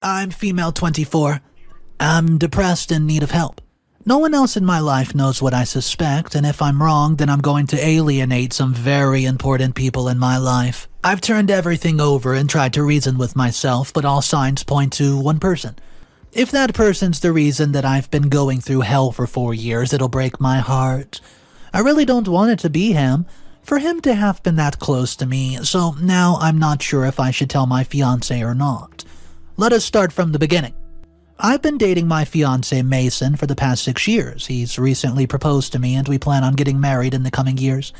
I'm female 24. I'm depressed and in need of help. No one else in my life knows what I suspect, and if I'm wrong, then I'm going to alienate some very important people in my life. I've turned everything over and tried to reason with myself, but all signs point to one person. If that person's the reason that I've been going through hell for 4 years, it'll break my heart. I really don't want it to be him, for him to have been that close to me, so now I'm not sure if I should tell my fiancé or not. Let us start from the beginning. I've been dating my fiancé Mason for the past 6 years. He's recently proposed to me and we plan on getting married in the coming years.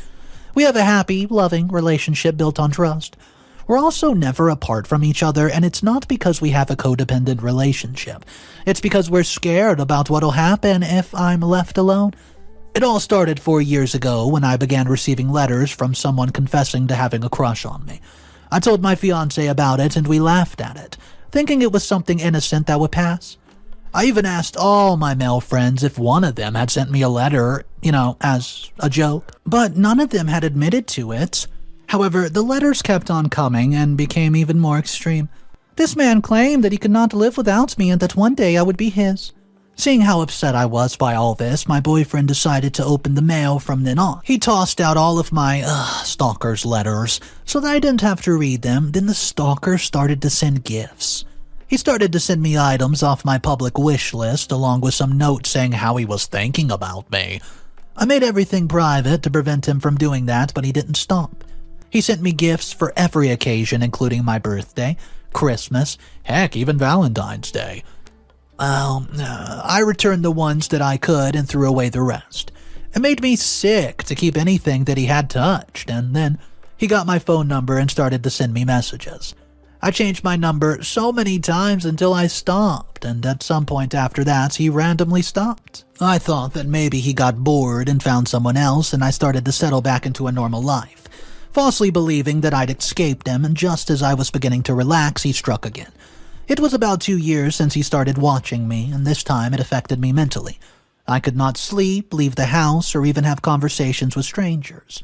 We have a happy, loving relationship built on trust. We're also never apart from each other, and it's not because we have a codependent relationship. It's because we're scared about what'll happen if I'm left alone. It all started 4 years ago when I began receiving letters from someone confessing to having a crush on me. I told my fiancé about it and we laughed at it, thinking it was something innocent that would pass. I even asked all my male friends if one of them had sent me a letter, as a joke, but none of them had admitted to it. However, the letters kept on coming and became even more extreme. This man claimed that he could not live without me and that one day I would be his. Seeing how upset I was by all this, my boyfriend decided to open the mail from then on. He tossed out all of my, stalker's letters so that I didn't have to read them. Then the stalker started to send gifts. He started to send me items off my public wish list along with some notes saying how he was thinking about me. I made everything private to prevent him from doing that, but he didn't stop. He sent me gifts for every occasion, including my birthday, Christmas, heck, even Valentine's Day. I returned the ones that I could and threw away the rest. It made me sick to keep anything that he had touched, and then he got my phone number and started to send me messages. I changed my number so many times until I stopped, and at some point after that, he randomly stopped. I thought that maybe he got bored and found someone else, and I started to settle back into a normal life, falsely believing that I'd escaped him, and just as I was beginning to relax, he struck again. It was about 2 years since he started watching me, and this time it affected me mentally. I could not sleep, leave the house, or even have conversations with strangers.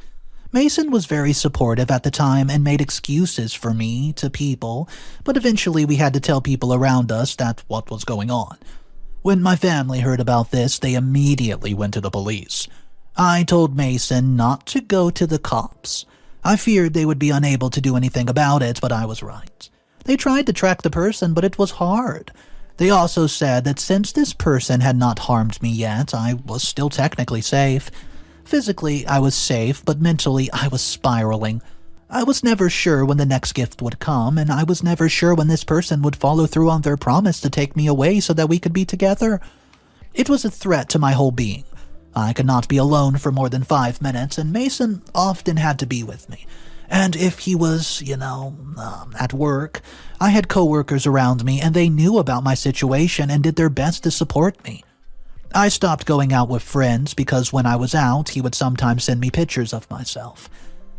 Mason was very supportive at the time and made excuses for me to people, but eventually we had to tell people around us that what was going on. When my family heard about this, they immediately went to the police. I told Mason not to go to the cops. I feared they would be unable to do anything about it, but I was right. They tried to track the person, but it was hard. They also said that since this person had not harmed me yet, I was still technically safe. Physically, I was safe, but mentally, I was spiraling. I was never sure when the next gift would come, and I was never sure when this person would follow through on their promise to take me away so that we could be together. It was a threat to my whole being. I could not be alone for more than 5 minutes, and Mason often had to be with me. And if he was, at work, I had coworkers around me and they knew about my situation and did their best to support me. I stopped going out with friends because when I was out, he would sometimes send me pictures of myself.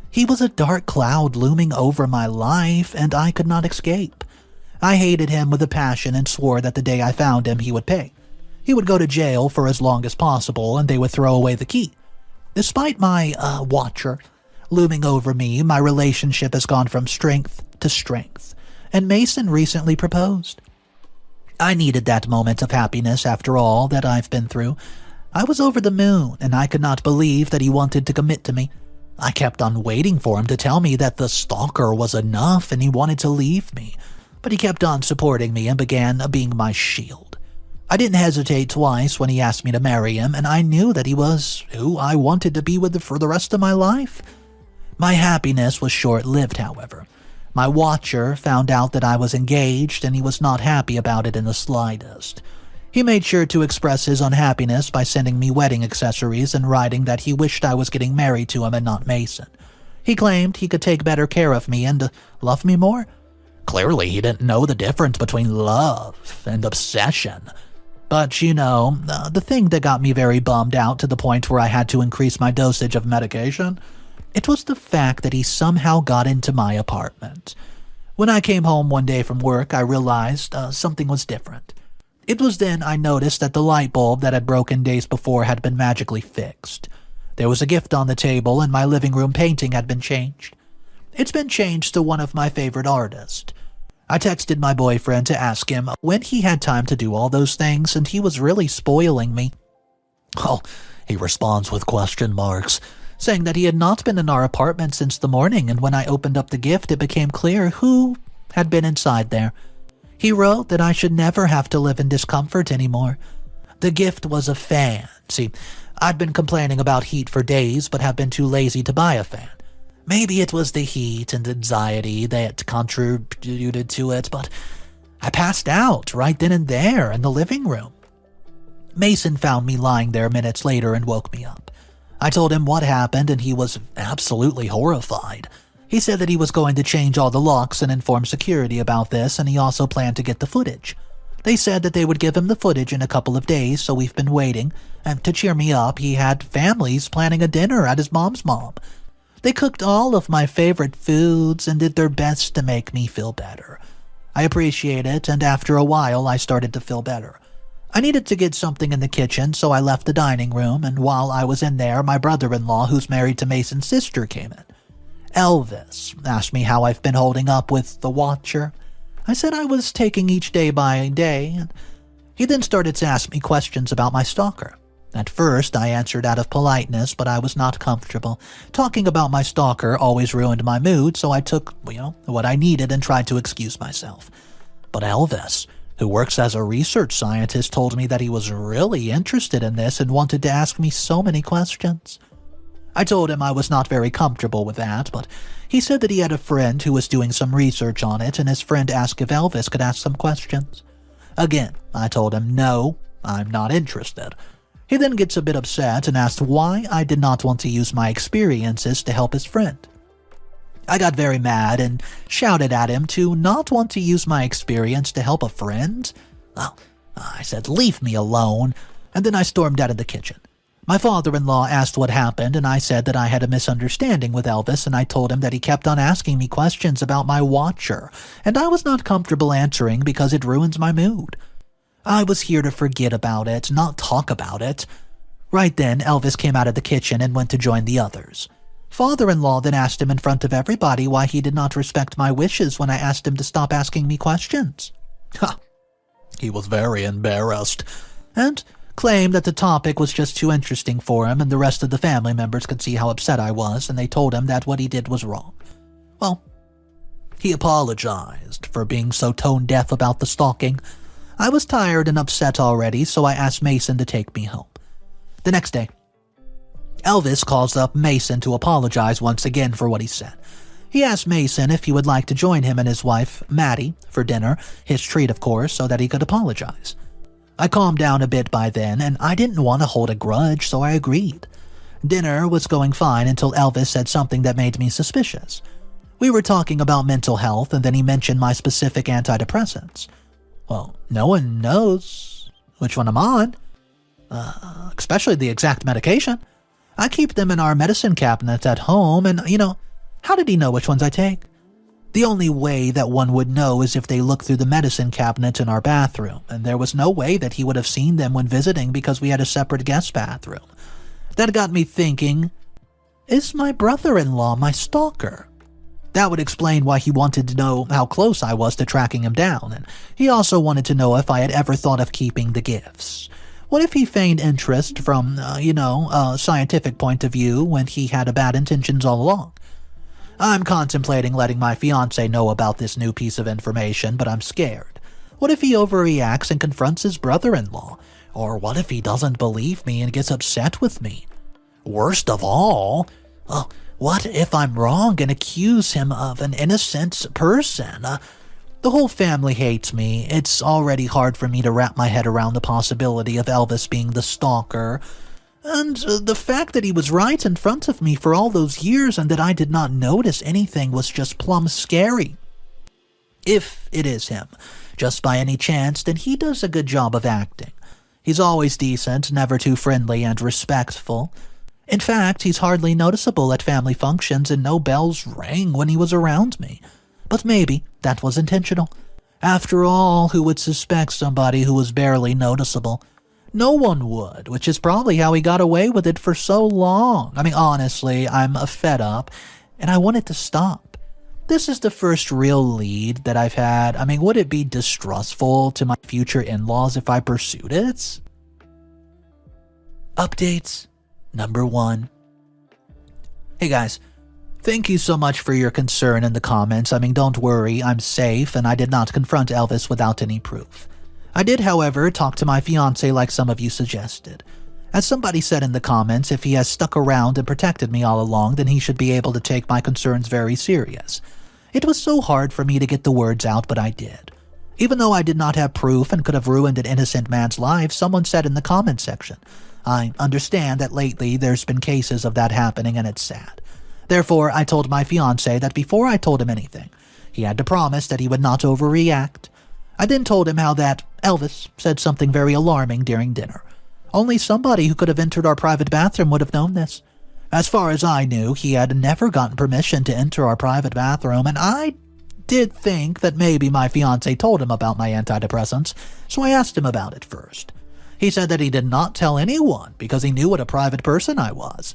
He was a dark cloud looming over my life and I could not escape. I hated him with a passion and swore that the day I found him, he would pay. He would go to jail for as long as possible and they would throw away the key. Despite my, watcher looming over me, my relationship has gone from strength to strength, and Mason recently proposed. I needed that moment of happiness after all that I've been through. I was over the moon, and I could not believe that he wanted to commit to me. I kept on waiting for him to tell me that the stalker was enough and he wanted to leave me, but he kept on supporting me and began being my shield. I didn't hesitate twice when he asked me to marry him, and I knew that he was who I wanted to be with for the rest of my life. My happiness was short-lived, however. My watcher found out that I was engaged and he was not happy about it in the slightest. He made sure to express his unhappiness by sending me wedding accessories and writing that he wished I was getting married to him and not Mason. He claimed he could take better care of me and love me more. Clearly, he didn't know the difference between love and obsession. But, the thing that got me very bummed out to the point where I had to increase my dosage of medication, it was the fact that he somehow got into my apartment. When I came home one day from work, I realized something was different. It was then I noticed that the light bulb that had broken days before had been magically fixed. There was a gift on the table and my living room painting had been changed. It's been changed to one of my favorite artists. I texted my boyfriend to ask him when he had time to do all those things, and he was really spoiling me. Oh, he responds with question marks, saying that he had not been in our apartment since the morning, and when I opened up the gift it became clear who had been inside there. He wrote that I should never have to live in discomfort anymore. The gift was a fan. See, I'd been complaining about heat for days, but have been too lazy to buy a fan. Maybe it was the heat and anxiety that contributed to it, but I passed out right then and there in the living room. Mason found me lying there minutes later and woke me up. I told him what happened, and he was absolutely horrified. He said that he was going to change all the locks and inform security about this, and he also planned to get the footage. They said that they would give him the footage in a couple of days, so we've been waiting, and to cheer me up, he had families planning a dinner at his mom's mom. They cooked all of my favorite foods and did their best to make me feel better. I appreciate it, and after a while, I started to feel better. I needed to get something in the kitchen, so I left the dining room, and while I was in there, my brother-in-law, who's married to Mason's sister, came in. Elvis asked me how I've been holding up with the Watcher. I said I was taking each day by day, and he then started to ask me questions about my stalker. At first, I answered out of politeness, but I was not comfortable. Talking about my stalker always ruined my mood, so I took, what I needed and tried to excuse myself. But Elvis, who works as a research scientist, told me that he was really interested in this and wanted to ask me so many questions. I told him I was not very comfortable with that, but he said that he had a friend who was doing some research on it, and his friend asked if Elvis could ask some questions. Again, I told him no, I'm not interested. He then gets a bit upset and asked why I did not want to use my experiences to help his friend. I got very mad and shouted at him to not want to use my experience to help a friend. Well, I said, leave me alone, and then I stormed out of the kitchen. My father-in-law asked what happened, and I said that I had a misunderstanding with Elvis, and I told him that he kept on asking me questions about my Watcher, and I was not comfortable answering because it ruins my mood. I was here to forget about it, not talk about it. Right then, Elvis came out of the kitchen and went to join the others. Father-in-law then asked him in front of everybody why he did not respect my wishes when I asked him to stop asking me questions. He was very embarrassed, and claimed that the topic was just too interesting for him, and the rest of the family members could see how upset I was, and they told him that what he did was wrong. Well, he apologized for being so tone-deaf about the stalking. I was tired and upset already, so I asked Mason to take me home. The next day, Elvis calls up Mason to apologize once again for what he said. He asked Mason if he would like to join him and his wife, Maddie, for dinner, his treat of course, so that he could apologize. I calmed down a bit by then, and I didn't want to hold a grudge, so I agreed. Dinner was going fine until Elvis said something that made me suspicious. We were talking about mental health, and then he mentioned my specific antidepressants. Well, no one knows which one I'm on, especially the exact medication. I keep them in our medicine cabinet at home, and, how did he know which ones I take? The only way that one would know is if they looked through the medicine cabinet in our bathroom, and there was no way that he would have seen them when visiting because we had a separate guest bathroom. That got me thinking, is my brother-in-law my stalker? That would explain why he wanted to know how close I was to tracking him down, and he also wanted to know if I had ever thought of keeping the gifts. What if he feigned interest from, a scientific point of view when he had bad intentions all along? I'm contemplating letting my fiancé know about this new piece of information, but I'm scared. What if he overreacts and confronts his brother-in-law? Or what if he doesn't believe me and gets upset with me? Worst of all, what if I'm wrong and accuse him of an innocent person? The whole family hates me. It's already hard for me to wrap my head around the possibility of Elvis being the stalker. And the fact that he was right in front of me for all those years and that I did not notice anything was just plumb scary. If it is him, just by any chance, then he does a good job of acting. He's always decent, never too friendly and respectful. In fact, he's hardly noticeable at family functions and no bells rang when he was around me. But maybe that was intentional. After all, who would suspect somebody who was barely noticeable? No one would, which is probably how he got away with it for so long. Honestly, I'm fed up, and I want it to stop. This is the first real lead that I've had. I mean, would it be distrustful to my future in-laws if I pursued it? Updates number 1. Hey guys, thank you so much for your concern in the comments. I mean, don't worry, I'm safe and I did not confront Elvis without any proof. I did, however, talk to my fiancé like some of you suggested. As somebody said in the comments, if he has stuck around and protected me all along, then he should be able to take my concerns very serious. It was so hard for me to get the words out, but I did. Even though I did not have proof and could have ruined an innocent man's life, someone said in the comment section, I understand that lately there's been cases of that happening and it's sad. Therefore, I told my fiancé that before I told him anything, he had to promise that he would not overreact. I then told him how that Elvis said something very alarming during dinner. Only somebody who could have entered our private bathroom would have known this. As far as I knew, he had never gotten permission to enter our private bathroom, and I did think that maybe my fiancé told him about my antidepressants, so I asked him about it first. He said that he did not tell anyone because he knew what a private person I was.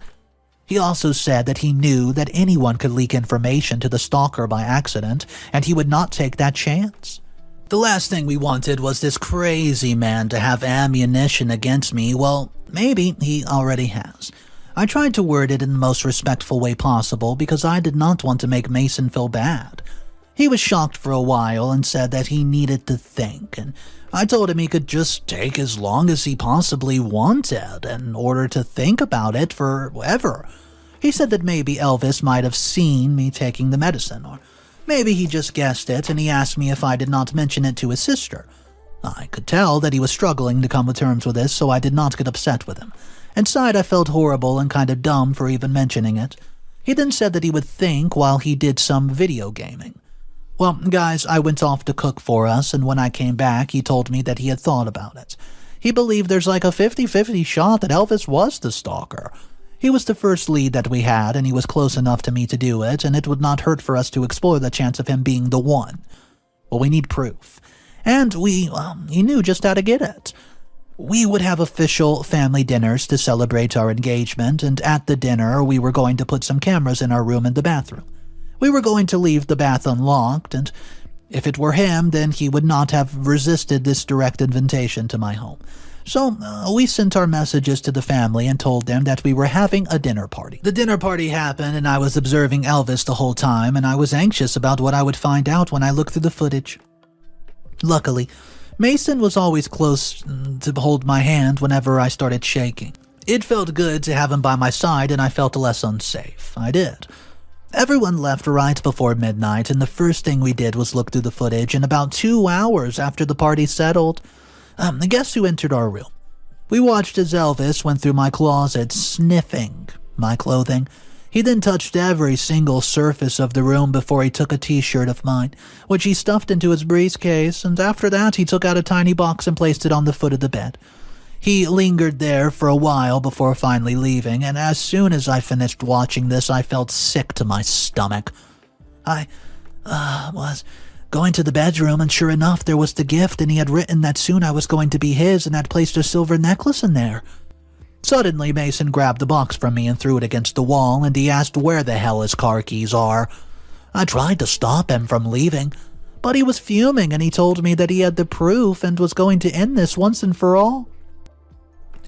He also said that he knew that anyone could leak information to the stalker by accident, and he would not take that chance. The last thing we wanted was this crazy man to have ammunition against me. Well, maybe he already has. I tried to word it in the most respectful way possible because I did not want to make Mason feel bad. He was shocked for a while and said that he needed to think, and I told him he could just take as long as he possibly wanted in order to think about it forever. He said that maybe Elvis might have seen me taking the medicine, or maybe he just guessed it, and he asked me if I did not mention it to his sister. I could tell that he was struggling to come to terms with this, so I did not get upset with him. Inside, I felt horrible and kind of dumb for even mentioning it. He then said that he would think while he did some video gaming. Well, guys, I went off to cook for us, and when I came back, he told me that he had thought about it. He believed there's like a 50-50 shot that Elvis was the stalker. He was the first lead that we had, and he was close enough to me to do it, and it would not hurt for us to explore the chance of him being the one. Well, we need proof. And he knew just how to get it. We would have official family dinners to celebrate our engagement, and at the dinner, we were going to put some cameras in our room and the bathroom. We were going to leave the bath unlocked, and if it were him, then he would not have resisted this direct invitation to my home. So we sent our messages to the family and told them that we were having a dinner party. The dinner party happened, and I was observing Elvis the whole time, and I was anxious about what I would find out when I looked through the footage. Luckily, Mason was always close to hold my hand whenever I started shaking. It felt good to have him by my side, and I felt less unsafe. I did. Everyone left right before midnight, and the first thing we did was look through the footage, and about 2 hours after the party settled, guess who entered our room? We watched as Elvis went through my closet, sniffing my clothing. He then touched every single surface of the room before he took a t-shirt of mine, which he stuffed into his briefcase, and after that he took out a tiny box and placed it on the foot of the bed. He lingered there for a while before finally leaving, and as soon as I finished watching this, I felt sick to my stomach. I was going to the bedroom, and sure enough, there was the gift, and he had written that soon I was going to be his and had placed a silver necklace in there. Suddenly, Mason grabbed the box from me and threw it against the wall, and he asked where the hell his car keys are. I tried to stop him from leaving, but he was fuming, and he told me that he had the proof and was going to end this once and for all.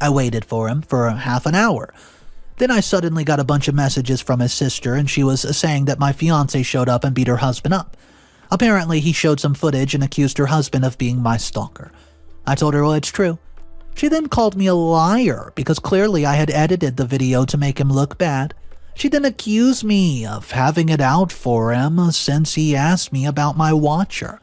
I waited for him for half an hour. Then I suddenly got a bunch of messages from his sister, and she was saying that my fiancé showed up and beat her husband up. Apparently, he showed some footage and accused her husband of being my stalker. I told her, well, it's true. She then called me a liar because clearly I had edited the video to make him look bad. She then accused me of having it out for him since he asked me about my watcher.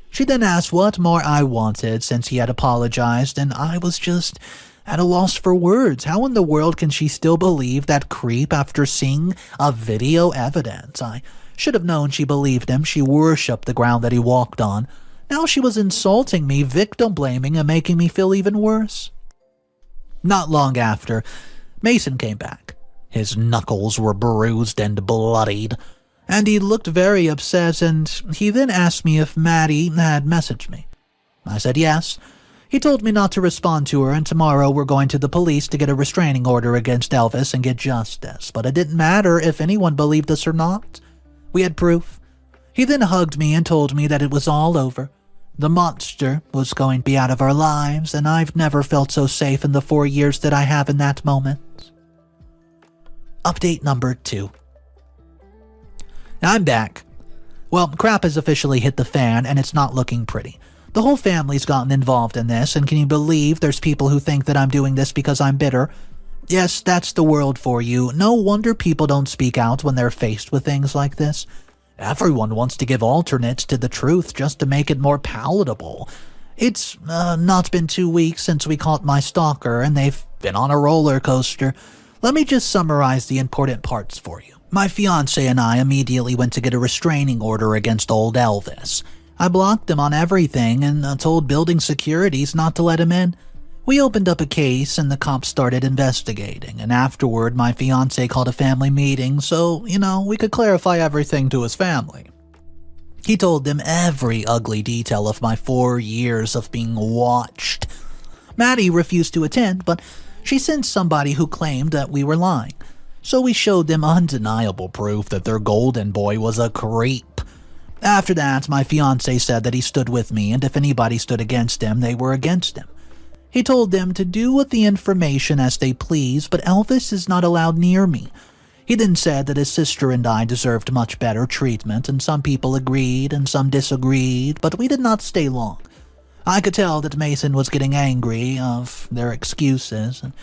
She then asked what more I wanted since he had apologized, and I was just at a loss for words. How in the world can she still believe that creep after seeing a video evidence? I should have known she believed him. She worshipped the ground that he walked on. Now she was insulting me, victim-blaming, and making me feel even worse. Not long after, Mason came back. His knuckles were bruised and bloodied, and he looked very upset, and he then asked me if Maddie had messaged me. I said yes. He told me not to respond to her, and tomorrow we're going to the police to get a restraining order against Elvis and get justice. But it didn't matter if anyone believed us or not. We had proof. He then hugged me and told me that it was all over. The monster was going to be out of our lives, and I've never felt so safe in the 4 years that I have in that moment. Update number 2. I'm back. Well, crap has officially hit the fan, and it's not looking pretty. The whole family's gotten involved in this, and can you believe there's people who think that I'm doing this because I'm bitter? Yes, that's the world for you. No wonder people don't speak out when they're faced with things like this. Everyone wants to give alternates to the truth just to make it more palatable. It's not been 2 weeks since we caught my stalker, and they've been on a roller coaster. Let me just summarize the important parts for you. My fiancé and I immediately went to get a restraining order against old Elvis. I blocked him on everything and told building securities not to let him in. We opened up a case and the cops started investigating, and afterward my fiancé called a family meeting so, we could clarify everything to his family. He told them every ugly detail of my 4 years of being watched. Maddie refused to attend, but she sent somebody who claimed that we were lying. So we showed them undeniable proof that their golden boy was a creep. After that, my fiancé said that he stood with me, and if anybody stood against him, they were against him. He told them to do with the information as they please, but Elvis is not allowed near me. He then said that his sister and I deserved much better treatment, and some people agreed and some disagreed, but we did not stay long. I could tell that Mason was getting angry of their excuses, and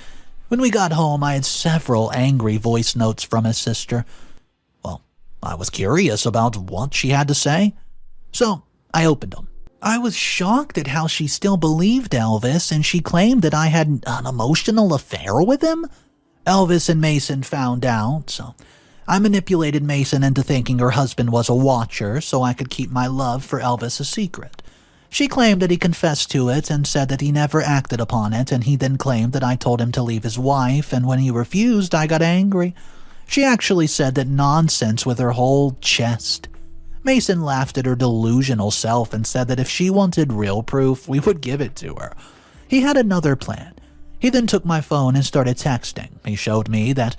when we got home, I had several angry voice notes from his sister. Well, I was curious about what she had to say, so I opened them. I was shocked at how she still believed Elvis, and she claimed that I had an emotional affair with him. Elvis and Mason found out, so I manipulated Mason into thinking her husband was a watcher so I could keep my love for Elvis a secret. She claimed that he confessed to it and said that he never acted upon it, and he then claimed that I told him to leave his wife, and when he refused, I got angry. She actually said that nonsense with her whole chest. Mason laughed at her delusional self and said that if she wanted real proof, we would give it to her. He had another plan. He then took my phone and started texting. He showed me that,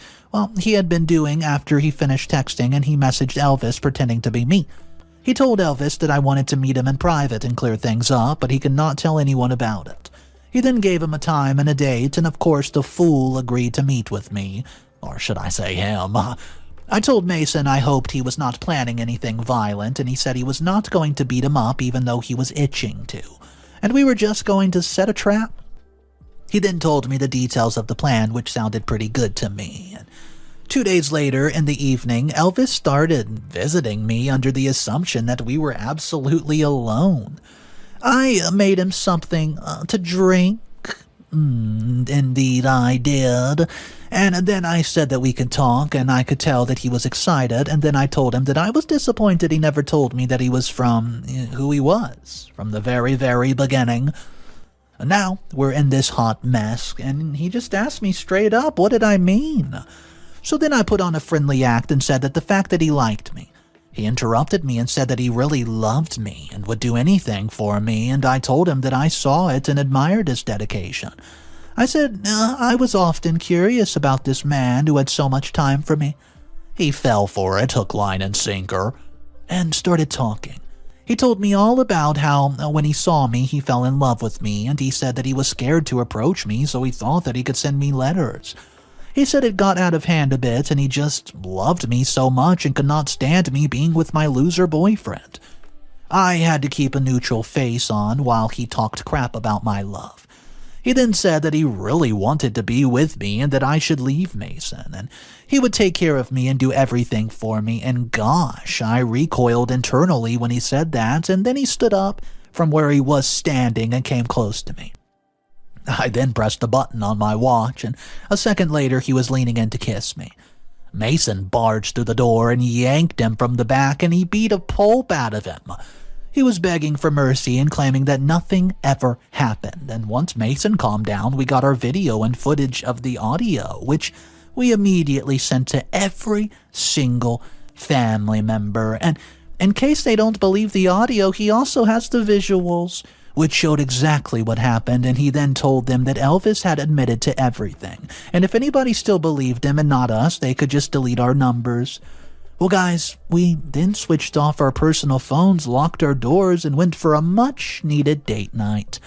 he had been doing after he finished texting, and he messaged Elvis pretending to be me. He told Elvis that I wanted to meet him in private and clear things up, but he could not tell anyone about it. He then gave him a time and a date, and of course the fool agreed to meet with me. Or should I say him? I told Mason I hoped he was not planning anything violent, and he said he was not going to beat him up even though he was itching to, and we were just going to set a trap. He then told me the details of the plan, which sounded pretty good to me. And 2 days later, in the evening, Elvis started visiting me under the assumption that we were absolutely alone. I made him something to drink. Indeed I did. And then I said that we could talk, and I could tell that he was excited, and then I told him that I was disappointed he never told me that he was from who he was, from the very, very beginning. And now we're in this hot mess, and he just asked me straight up, what did I mean? So then I put on a friendly act and said that the fact that he liked me. He interrupted me and said that he really loved me and would do anything for me, and I told him that I saw it and admired his dedication. I said I was often curious about this man who had so much time for me. He fell for it, hook, line, and sinker, and started talking. He told me all about how when he saw me, he fell in love with me, and he said that he was scared to approach me, so he thought that he could send me letters. He said it got out of hand a bit, and he just loved me so much and could not stand me being with my loser boyfriend. I had to keep a neutral face on while he talked crap about my love. He then said that he really wanted to be with me and that I should leave Mason, and he would take care of me and do everything for me, and gosh, I recoiled internally when he said that, and then he stood up from where he was standing and came close to me. I then pressed a button on my watch, and a second later he was leaning in to kiss me. Mason barged through the door and yanked him from the back, and he beat a pulp out of him. He was begging for mercy and claiming that nothing ever happened, and once Mason calmed down, we got our video and footage of the audio, which we immediately sent to every single family member. And in case they don't believe the audio, he also has the visuals, which showed exactly what happened, and he then told them that Elvis had admitted to everything, and if anybody still believed him and not us, they could just delete our numbers. Well, guys, we then switched off our personal phones, locked our doors, and went for a much-needed date night.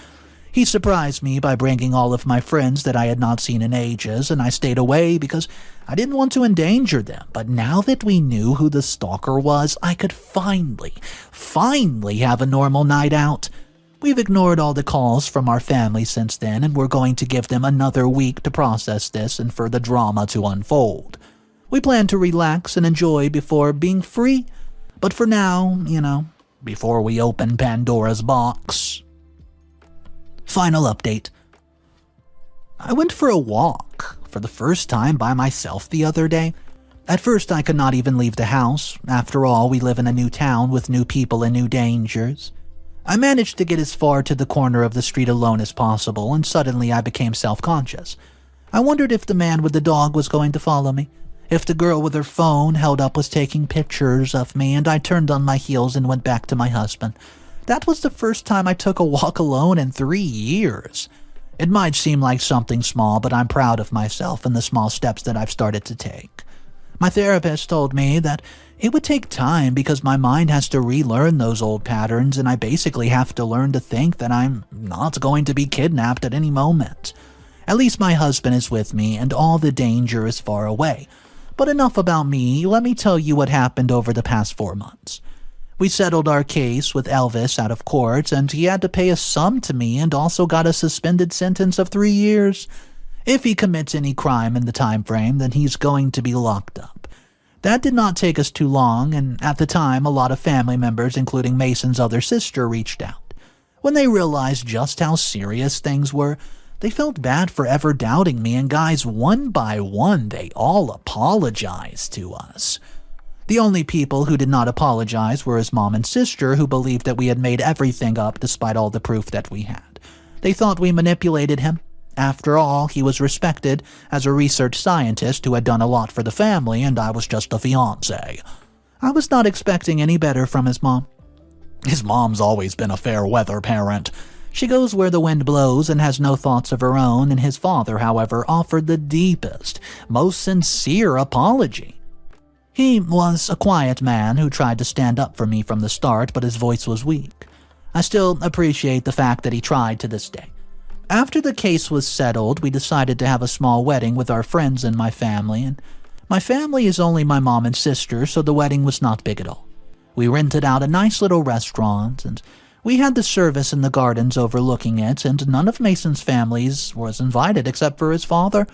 He surprised me by bringing all of my friends that I had not seen in ages, and I stayed away because I didn't want to endanger them. But now that we knew who the stalker was, I could finally have a normal night out. We've ignored all the calls from our family since then, and we're going to give them another week to process this and for the drama to unfold. We plan to relax and enjoy before being free, but for now, before we open Pandora's box. Final update. I went for a walk for the first time by myself the other day. At first, I could not even leave the house. After all, we live in a new town with new people and new dangers. I managed to get as far to the corner of the street alone as possible, and suddenly I became self-conscious. I wondered if the man with the dog was going to follow me, if the girl with her phone held up was taking pictures of me, and I turned on my heels and went back to my husband. That was the first time I took a walk alone in 3 years. It might seem like something small, but I'm proud of myself and the small steps that I've started to take. My therapist told me that it would take time because my mind has to relearn those old patterns, and I basically have to learn to think that I'm not going to be kidnapped at any moment. At least my husband is with me, and all the danger is far away. But enough about me, let me tell you what happened over the past 4 months. We settled our case with Elvis out of court, and he had to pay a sum to me and also got a suspended sentence of 3 years. If he commits any crime in the time frame, then he's going to be locked up. That did not take us too long, and at the time, a lot of family members, including Mason's other sister, reached out. When they realized just how serious things were, they felt bad for ever doubting me, and guys, one by one, they all apologized to us. The only people who did not apologize were his mom and sister, who believed that we had made everything up despite all the proof that we had. They thought we manipulated him. After all, he was respected as a research scientist who had done a lot for the family, and I was just a fiancé. I was not expecting any better from his mom. His mom's always been a fair-weather parent. She goes where the wind blows and has no thoughts of her own, and his father, however, offered the deepest, most sincere apology. He was a quiet man who tried to stand up for me from the start, but his voice was weak. I still appreciate the fact that he tried to this day. After the case was settled, we decided to have a small wedding with our friends and my family, and my family is only my mom and sister, so the wedding was not big at all. We rented out a nice little restaurant, and we had the service in the gardens overlooking it, and none of Mason's families was invited except for his father.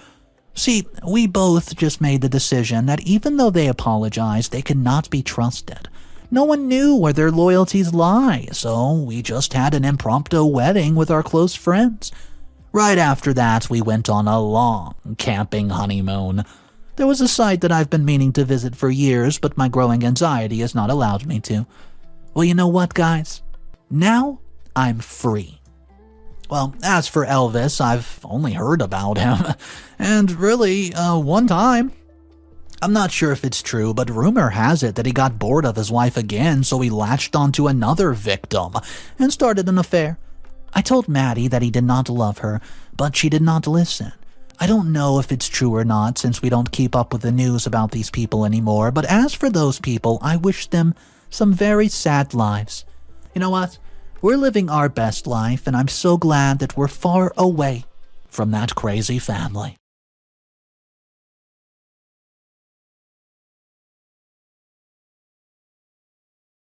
See, we both just made the decision that even though they apologized, they could not be trusted. No one knew where their loyalties lie, so we just had an impromptu wedding with our close friends. Right after that, we went on a long camping honeymoon. There was a site that I've been meaning to visit for years, but my growing anxiety has not allowed me to. Well, you know what, guys? Now, I'm free. Well, as for Elvis, I've only heard about him, and really, one time. I'm not sure if it's true, but rumor has it that he got bored of his wife again, so he latched onto another victim and started an affair. I told Maddie that he did not love her, but she did not listen. I don't know if it's true or not, since we don't keep up with the news about these people anymore, but as for those people, I wish them some very sad lives. You know what? We're living our best life, and I'm so glad that we're far away from that crazy family.